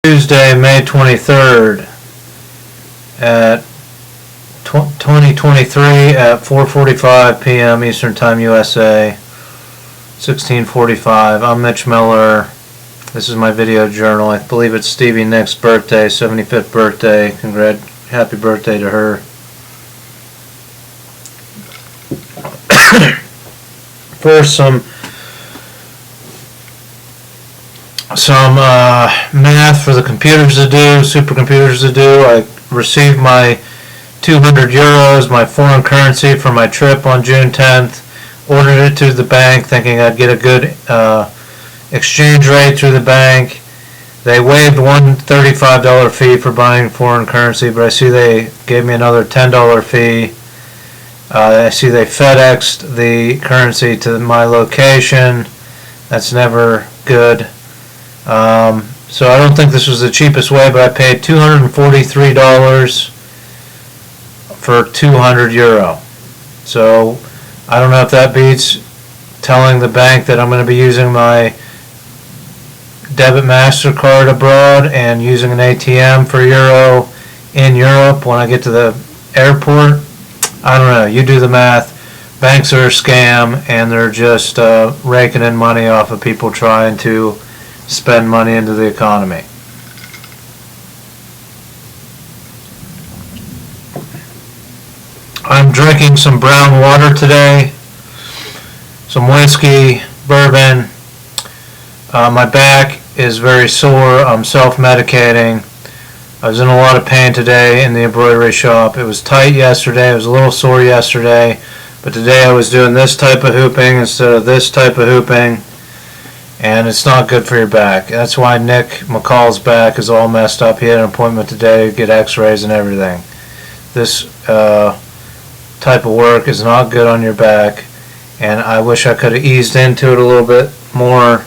Tuesday, May 23rd at 2023 at 4:45 p.m. Eastern Time, USA, 16:45. I'm Mitch Miller. This is my video journal. I believe it's Stevie Nicks' birthday, 75th birthday. Happy birthday to her. First, some math for the computers to do, supercomputers to do. I received my 200 euros, my foreign currency, for my trip on June 10th. Ordered it to the bank thinking I'd get a good exchange rate through the bank. They waived one $35 fee for buying foreign currency, but I see they gave me another $10 fee. I see they FedExed the currency to my location. That's never good. So I don't think this was the cheapest way, but I paid $243 for 200 euro. So I don't know if that beats telling the bank that I'm going to be using my debit MasterCard abroad and using an ATM for euro in Europe when I get to the airport. I don't know. You do the math. Banks are a scam, and they're just raking in money off of people trying to spend money into the economy. I'm drinking some brown water today, some whiskey, bourbon. My back is very sore. I'm self-medicating. I was in a lot of pain today in the embroidery shop. It was tight yesterday. I was a little sore yesterday, but today I was doing this type of hooping instead of this type of hooping. And it's not good for your back. That's why Nick McCall's back is all messed up. He had an appointment today to get x-rays and everything. This type of work is not good on your back, and I wish I could have eased into it a little bit more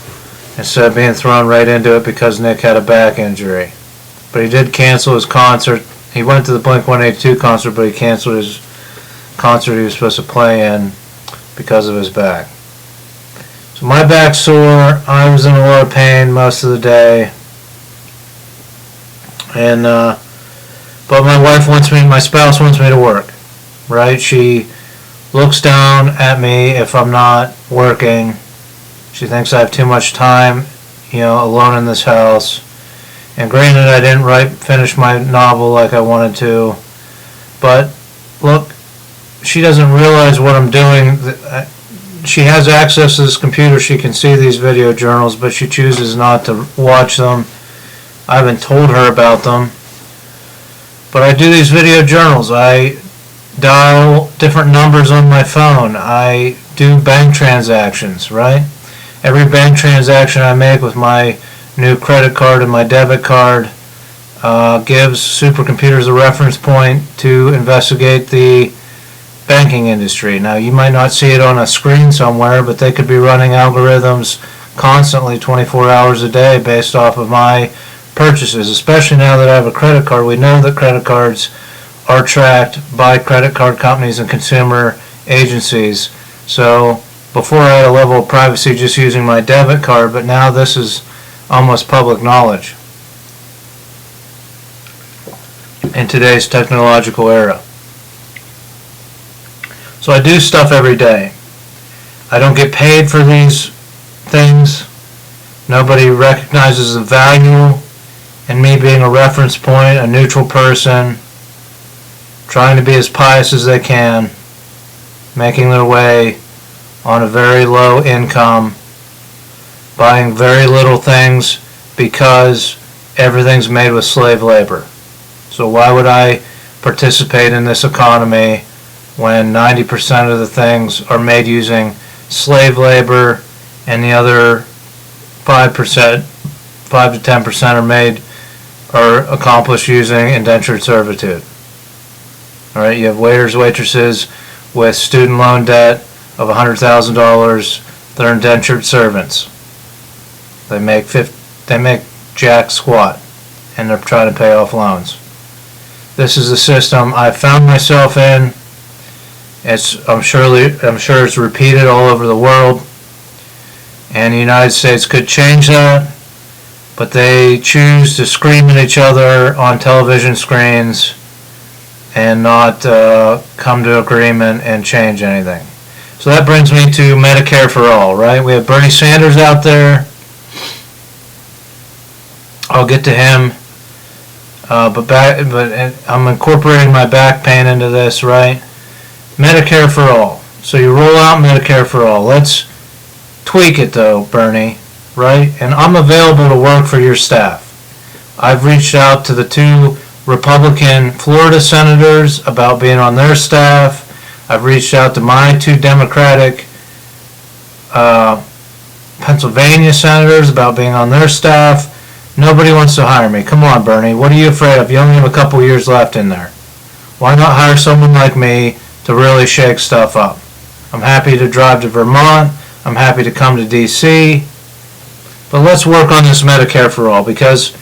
instead of being thrown right into it because Nick had a back injury. But he did cancel his concert. He went to the Blink-182 concert, but he canceled his concert he was supposed to play in because of his back. So my back's sore. I was in a lot of pain most of the day, and but my spouse wants me to work. Right? She looks down at me if I'm not working. She thinks I have too much time, alone in this house. And granted, I didn't finish my novel like I wanted to, but look, she doesn't realize what I'm doing. She has access to this computer. She can see these video journals, but she chooses not to watch them. I haven't told her about them. But I do these video journals. I dial different numbers on my phone. I do bank transactions, right? Every bank transaction I make with my new credit card and my debit card gives supercomputers a reference point to investigate the banking industry. Now, you might not see it on a screen somewhere, but they could be running algorithms constantly 24 hours a day based off of my purchases, especially now that I have a credit card. We know that credit cards are tracked by credit card companies and consumer agencies. So before I had a level of privacy just using my debit card, but now this is almost public knowledge in today's technological era. So I do stuff every day. I don't get paid for these things. Nobody recognizes the value in me being a reference point, a neutral person, trying to be as pious as they can, making their way on a very low income, buying very little things because everything's made with slave labor. So why would I participate in this economy when 90% of the things are made using slave labor and the other 5 to 10% are accomplished using indentured servitude? All right, you have waiters, waitresses with student loan debt of $100,000. They're indentured servants. They make jack squat, and they're trying to pay off loans. This is the system I found myself in. I'm sure it's repeated all over the world, and the United States could change that. but they choose to scream at each other on television screens and not come to agreement and change anything. So that brings me to Medicare for All, right? We have Bernie Sanders out there. I'll get to him. But I'm incorporating my back pain into this, right? Medicare for All. So you roll out Medicare for All. Let's tweak it though, Bernie, right? And I'm available to work for your staff. I've reached out to the 2 Republican Florida senators about being on their staff. I've reached out to my 2 Democratic Pennsylvania senators about being on their staff. Nobody wants to hire me. Come on, Bernie. What are you afraid of? You only have a couple years left in there. Why not hire someone like me to really shake stuff up? I'm happy to drive to Vermont. I'm happy to come to D.C. But let's work on this Medicare for All because,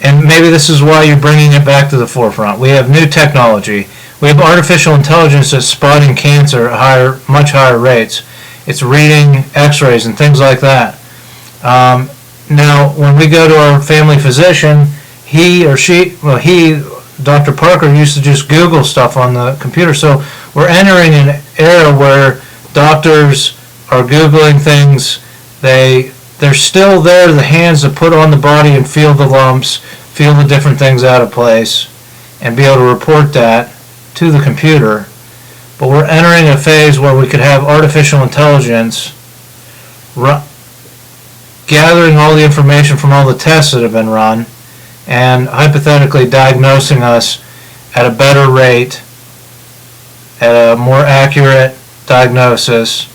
and maybe this is why you're bringing it back to the forefront. We have new technology. We have artificial intelligence that's spotting cancer at much higher rates. It's reading x-rays and things like that. Now, when we go to our family physician, Dr. Parker used to just Google stuff on the computer. So we're entering an era where doctors are Googling things. They're still there, the hands to put on the body and feel the lumps, feel the different things out of place, and be able to report that to the computer. But we're entering a phase where we could have artificial intelligence gathering all the information from all the tests that have been run and hypothetically diagnosing us at a better rate, at a more accurate diagnosis.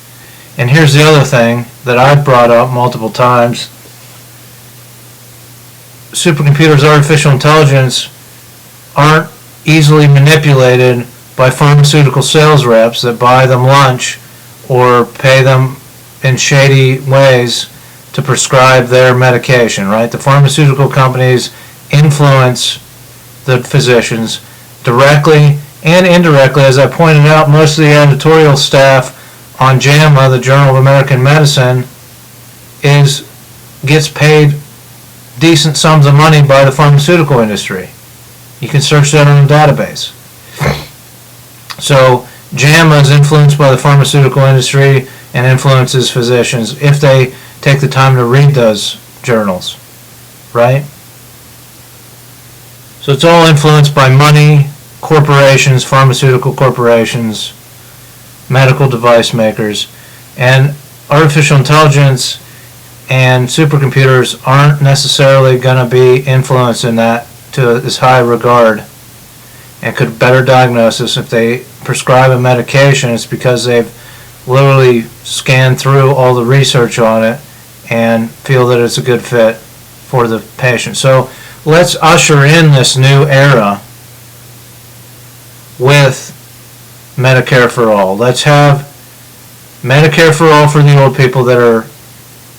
And here's the other thing that I've brought up multiple times. Supercomputers, artificial intelligence aren't easily manipulated by pharmaceutical sales reps that buy them lunch or pay them in shady ways to prescribe their medication, right? The pharmaceutical companies influence the physicians directly and indirectly. As I pointed out, most of the editorial staff on JAMA, the Journal of American Medicine, gets paid decent sums of money by the pharmaceutical industry. You can search that on a database. So JAMA is influenced by the pharmaceutical industry and influences physicians if they take the time to read those journals, right? So it's all influenced by money, corporations, pharmaceutical corporations, medical device makers, and artificial intelligence and supercomputers aren't necessarily going to be influenced in that to this high regard and could better diagnose us. If they prescribe a medication, it's because they've literally scanned through all the research on it and feel that it's a good fit for the patient. So let's usher in this new era with Medicare for All. Let's have Medicare for All for the old people that are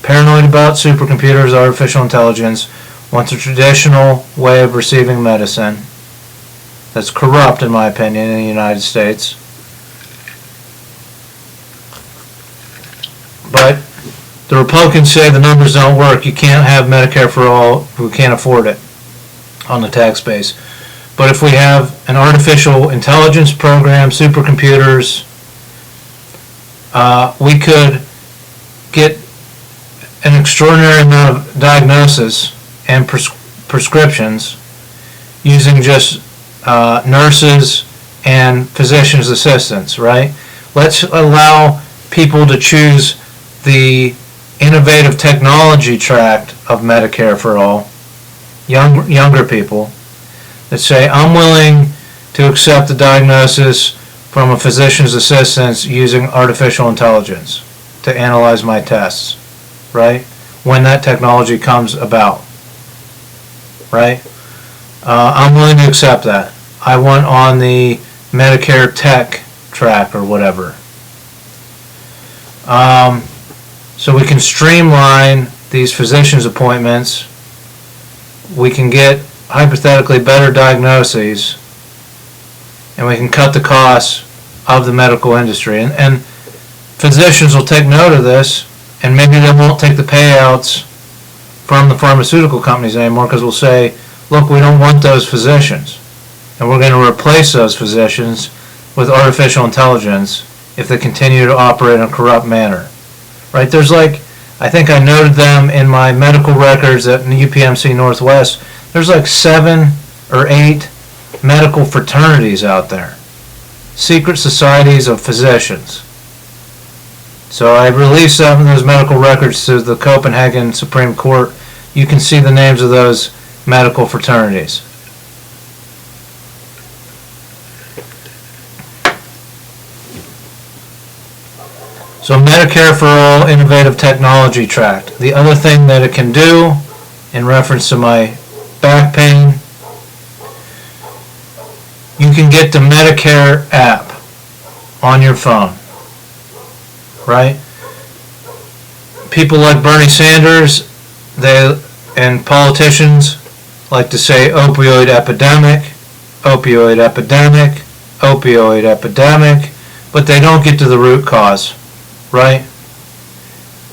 paranoid about supercomputers, artificial intelligence, want a traditional way of receiving medicine that's corrupt, in my opinion, in the United States. But the Republicans say the numbers don't work. You can't have Medicare for all. We can't afford it on the tax base. But if we have an artificial intelligence program, supercomputers, we could get an extraordinary amount of diagnosis and prescriptions using just nurses and physicians' assistants, right? Let's allow people to choose the innovative technology tract of Medicare for All, younger people, that say, I'm willing to accept the diagnosis from a physician's assistant using artificial intelligence to analyze my tests, right? When that technology comes about, right? I'm willing to accept that. I want on the Medicare tech track or whatever. So we can streamline these physician's appointments. We can get hypothetically better diagnoses, and we can cut the costs of the medical industry. And physicians will take note of this, and maybe they won't take the payouts from the pharmaceutical companies anymore, because we'll say, look, we don't want those physicians, and we're going to replace those physicians with artificial intelligence if they continue to operate in a corrupt manner. Right? There's like, I think I noted them in my medical records at UPMC Northwest, there's like 7 or 8 medical fraternities out there. Secret societies of physicians. So I released some of those medical records to the Copenhagen Supreme Court. You can see the names of those medical fraternities. So Medicare for All Innovative Technology Tract. The other thing that it can do, in reference to my back pain, you can get the Medicare app on your phone, right? People like Bernie Sanders, and politicians like to say opioid epidemic, opioid epidemic, opioid epidemic, but they don't get to the root cause, right?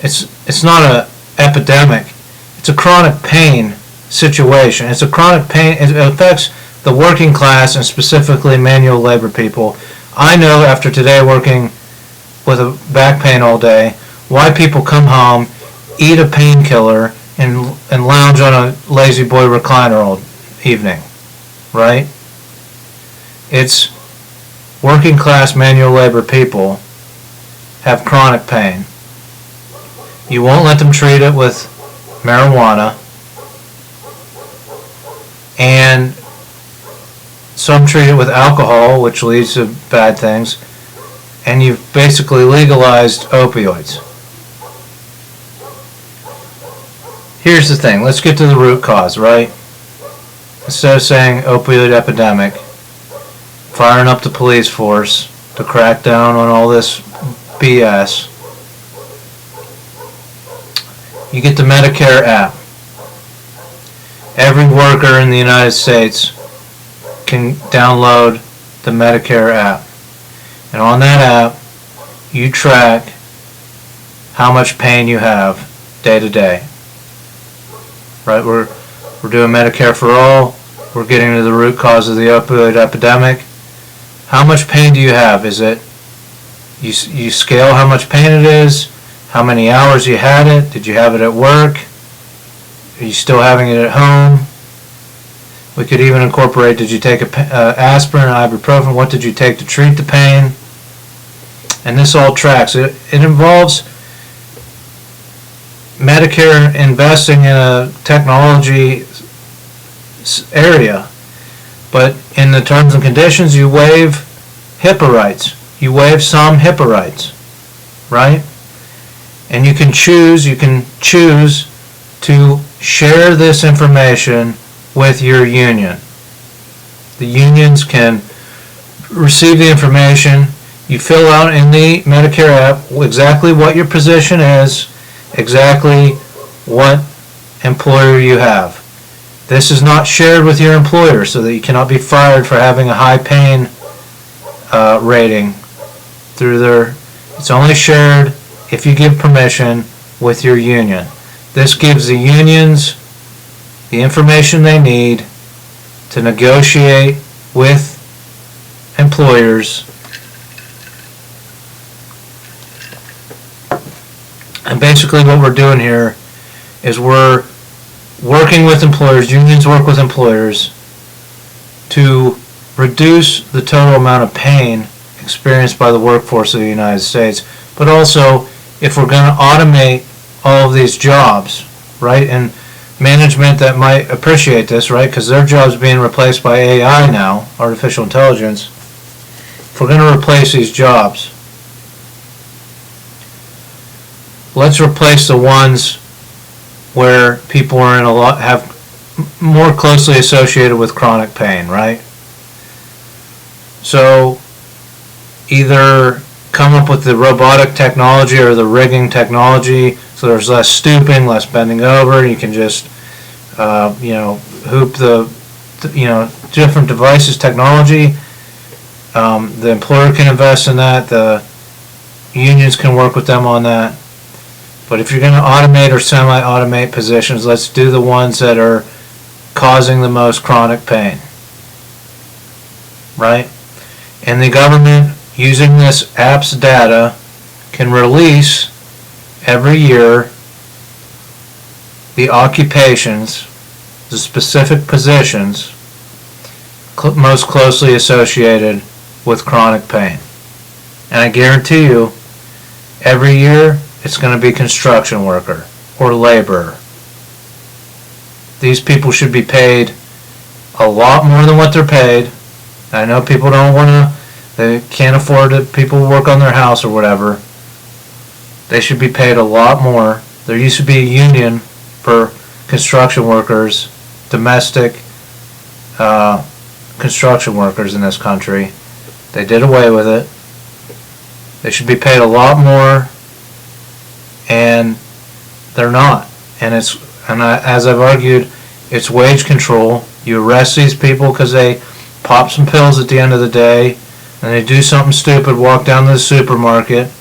It's not an epidemic. It's a chronic pain situation. It's a chronic pain. It affects the working class and specifically manual labor people. I know after today working with a back pain all day why people come home, eat a painkiller, and lounge on a lazy boy recliner all evening, right? It's working class manual labor people have chronic pain. You won't let them treat it with marijuana, and some treat it with alcohol, which leads to bad things, and you've basically legalized opioids. Here's the thing, let's get to the root cause, right? Instead of saying opioid epidemic, firing up the police force to crack down on all this BS, you get the Medicare app. Every worker in the United States can download the Medicare app. And on that app, you track how much pain you have day to day. Right? We're doing Medicare for All. We're getting to the root cause of the opioid epidemic. How much pain do you have? Is it, you scale how much pain it is, how many hours you had it, did you have it at work, are you still having it at home? We could even incorporate, did you take aspirin, ibuprofen, what did you take to treat the pain? And this all tracks. It involves Medicare investing in a technology area, but in the terms and conditions you waive HIPAA rights. You waive some HIPAA rights, right? And you can choose to share this information with your union. The unions can receive the information. You fill out in the Medicare app exactly what your position is, exactly what employer you have. This is not shared with your employer so that you cannot be fired for having a high pain rating through their. It's only shared if you give permission with your union. This gives the unions the information they need to negotiate with employers. And basically what we're doing here is we're working with employers, unions work with employers to reduce the total amount of pain experienced by the workforce of the United States, but also if we're going to automate all of these jobs, right, and management that might appreciate this, right, because their job's being replaced by AI now, artificial intelligence. If we're going to replace these jobs, let's replace the ones where people are in have more closely associated with chronic pain, right? So either come up with the robotic technology or the rigging technology so there's less stooping, less bending over. You can just, hoop the different devices, technology. The employer can invest in that. The unions can work with them on that. But if you're going to automate or semi-automate positions, let's do the ones that are causing the most chronic pain. Right? And the government, using this app's data, can release every year the occupations, the specific positions most closely associated with chronic pain. And I guarantee you, every year it's going to be construction worker or laborer. These people should be paid a lot more than what they're paid. I know people don't want to, they can't afford it, people work on their house or whatever. They should be paid a lot more. There used to be a union for construction workers, domestic construction workers in this country. They did away with it. They should be paid a lot more, and they're not. And as I've argued, it's wage control. You arrest these people because they pop some pills at the end of the day, and they do something stupid, walk down to the supermarket,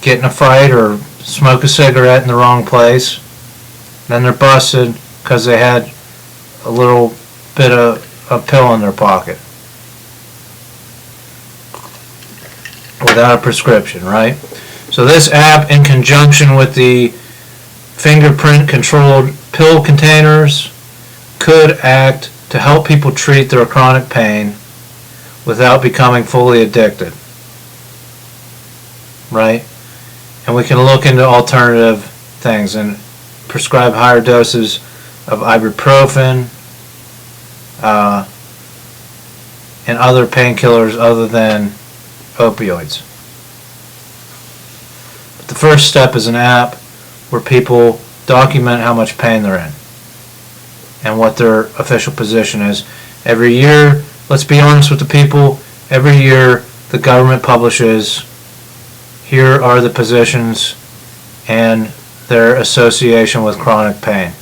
get in a fight or smoke a cigarette in the wrong place. Then they're busted because they had a little bit of a pill in their pocket without a prescription, right? So this app, in conjunction with the fingerprint controlled pill containers, could act to help people treat their chronic pain without becoming fully addicted, right? And we can look into alternative things and prescribe higher doses of ibuprofen and other painkillers other than opioids. But the first step is an app where people document how much pain they're in and what their official position is. Every year, let's be honest with the people, every year the government publishes, here are the positions and their association with chronic pain.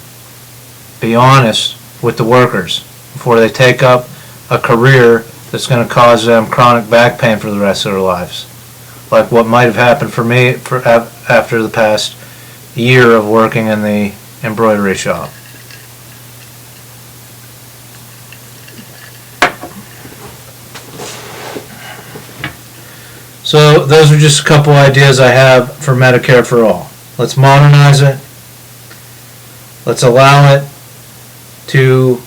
Be honest with the workers before they take up a career that's going to cause them chronic back pain for the rest of their lives. Like what might have happened for me after the past year of working in the embroidery shop. So those are just a couple ideas I have for Medicare for All. Let's modernize it. Let's allow it to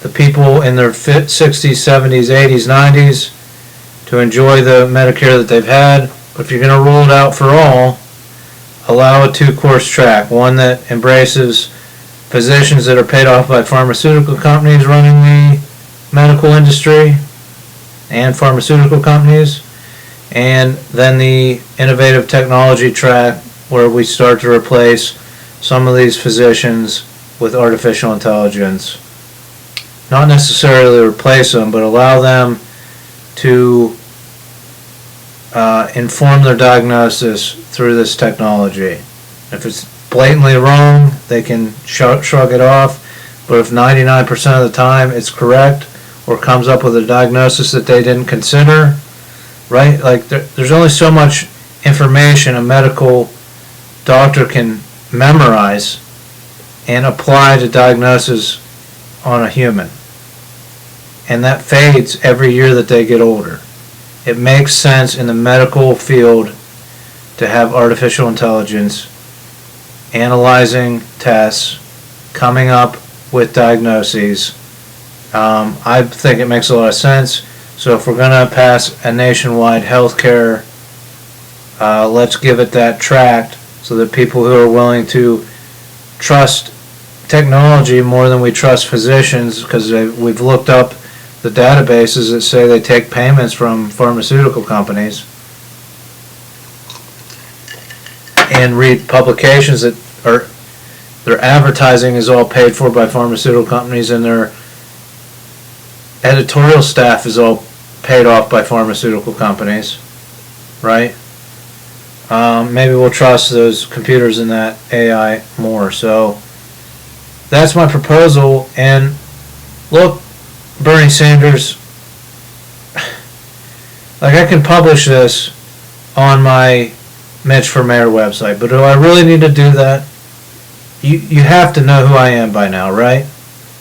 the people in their 60s, 70s, 80s, 90s to enjoy the Medicare that they've had. But if you're going to roll it out for all, allow a two-course track. One that embraces physicians that are paid off by pharmaceutical companies running the medical industry and pharmaceutical companies. And then the innovative technology track where we start to replace some of these physicians with artificial intelligence. Not necessarily replace them, but allow them to inform their diagnosis through this technology. If it's blatantly wrong, they can shrug it off, but if 99% of the time it's correct or comes up with a diagnosis that they didn't consider, right? Like there's only so much information a medical doctor can memorize and apply to diagnosis on a human. And that fades every year that they get older. It makes sense in the medical field to have artificial intelligence analyzing tests, coming up with diagnoses. I think it makes a lot of sense. So if we're going to pass a nationwide health care, let's give it that tract so that people who are willing to trust technology more than we trust physicians, because we've looked up the databases that say they take payments from pharmaceutical companies, and read publications that are, their advertising is all paid for by pharmaceutical companies and their editorial staff is all paid off by pharmaceutical companies, right? Maybe we'll trust those computers and that AI more. So that's my proposal. And look, Bernie Sanders, like I can publish this on my Mitch for Mayor website. But do I really need to do that? You have to know who I am by now, right?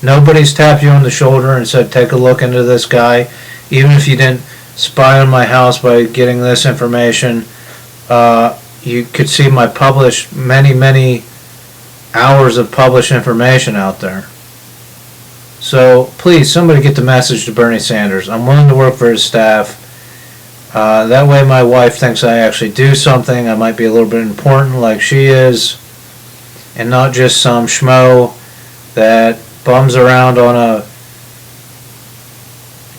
Nobody's tapped you on the shoulder and said, take a look into this guy. Even if you didn't spy on my house by getting this information, you could see my published, many hours of published information out there. So please, somebody get the message to Bernie Sanders. I'm willing to work for his staff. That way my wife thinks I actually do something. I might be a little bit important like she is, and not just some schmo that bums around on a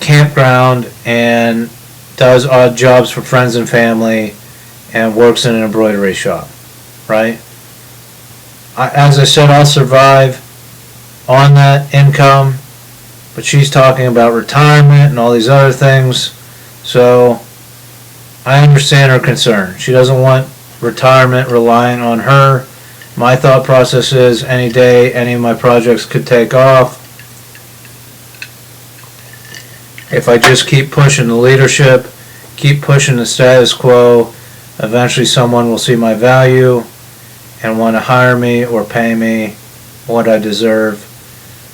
campground and does odd jobs for friends and family and works in an embroidery shop, right? As I said, I'll survive on that income, but she's talking about retirement and all these other things, so I understand her concern. She doesn't want retirement relying on her. My thought process is any day any of my projects could take off. If I just keep pushing the leadership, keep pushing the status quo, eventually someone will see my value and want to hire me or pay me what I deserve.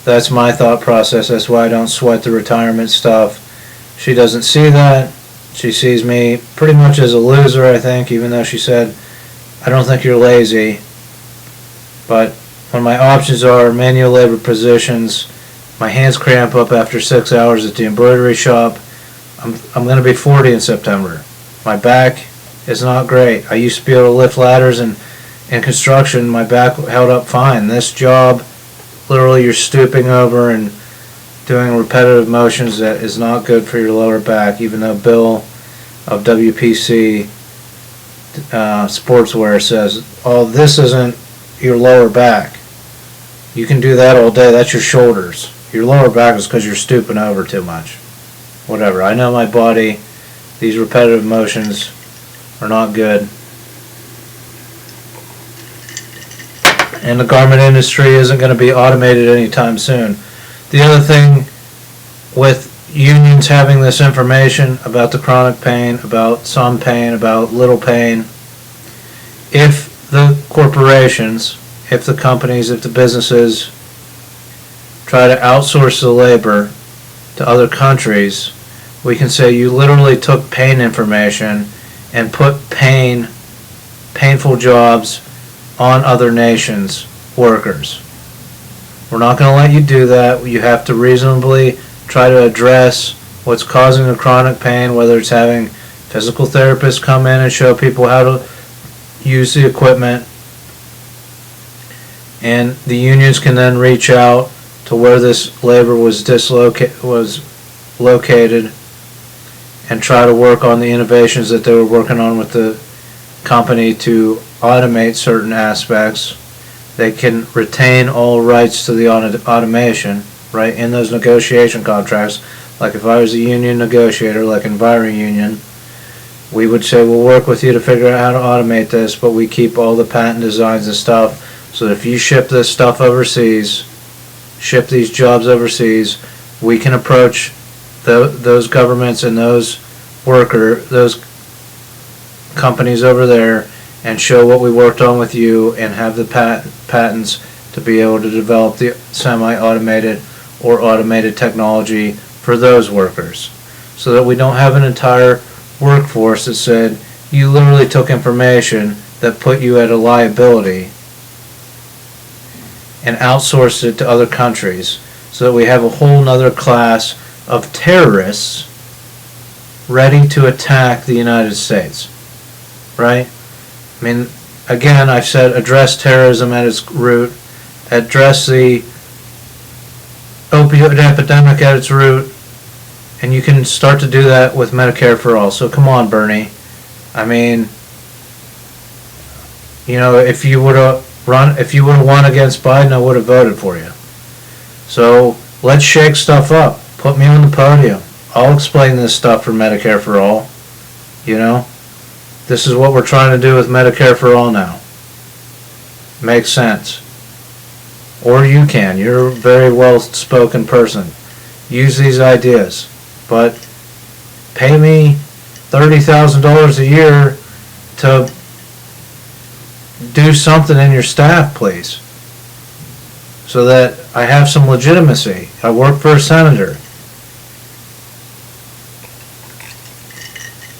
That's my thought process. That's why I don't sweat the retirement stuff. She doesn't see that. She sees me pretty much as a loser, I think, even though she said, I don't think you're lazy. But when my options are manual labor positions, my hands cramp up after 6 hours at the embroidery shop. I'm going to be 40 in September. My back is not great. I used to be able to lift ladders, and in construction my back held up fine. This job, literally you're stooping over and doing repetitive motions that is not good for your lower back, even though Bill of WPC Sportswear says, oh, this isn't your lower back. You can do that all day. That's your shoulders. Your lower back is because you're stooping over too much. Whatever. I know my body. These repetitive motions are not good. And the garment industry isn't going to be automated anytime soon. The other thing with unions having this information about the chronic pain, about some pain, about little pain, if the corporations, if the companies, if the businesses try to outsource the labor to other countries, we can say you literally took pain information and put painful jobs on other nations' workers. We're not going to let you do that. You have to reasonably try to address what's causing the chronic pain, whether it's having physical therapists come in and show people how to use the equipment, and the unions can then reach out to where this labor was located and try to work on the innovations that they were working on with the company to automate certain aspects. They can retain all rights to the automation, right, in those negotiation contracts. Like if I was a union negotiator, like EnviroUnion, we would say we'll work with you to figure out how to automate this, but we keep all the patent designs and stuff, so that if you ship this stuff overseas, ship these jobs overseas, we can approach those governments and those companies over there and show what we worked on with you and have the patents to be able to develop the semi-automated or automated technology for those workers, so that we don't have an entire workforce that said you literally took information that put you at a liability and outsourced it to other countries, so that we have a whole nother class of terrorists ready to attack the United States, right? I mean, again, I've said address terrorism at its root, address the opioid epidemic at its root, and you can start to do that with Medicare for All. So come on, Bernie. I mean, you know, if you would have won against Biden, I would have voted for you. So let's shake stuff up. Put me on the podium. I'll explain this stuff for Medicare for All. You know, this is what we're trying to do with Medicare for All now. Makes sense. Or you can. You're a very well-spoken person. Use these ideas. But pay me $30,000 a year to do something in your staff, please, so that I have some legitimacy. I work for a senator.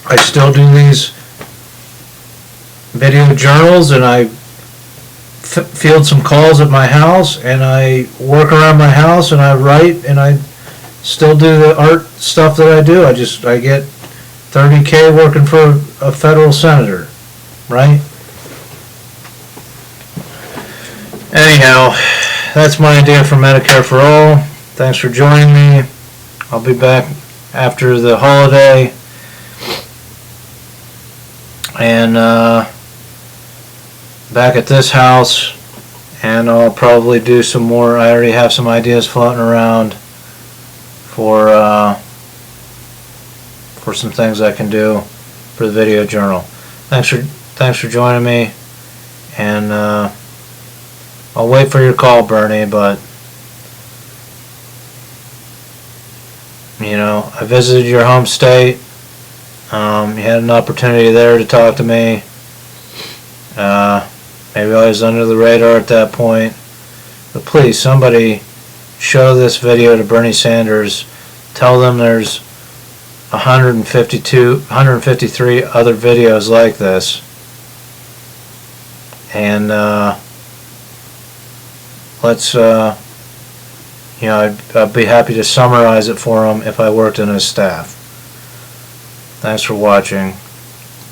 I still do these video journals, and I field some calls at my house, and I work around my house, and I write, and I still do the art stuff that I do. I get $30K working for a federal senator, right? Anyhow, that's my idea for Medicare for All. Thanks for joining me. I'll be back after the holiday, and back at this house, and I'll probably do some more. I already have some ideas floating around for some things I can do for the video journal. Thanks for joining me, and I'll wait for your call, Bernie, but I visited your home state. You had an opportunity there to talk to me. Maybe I was under the radar at that point. But please, somebody show this video to Bernie Sanders. Tell them there's 153 other videos like this. And let's, I'd be happy to summarize it for him if I worked in his staff. Thanks for watching.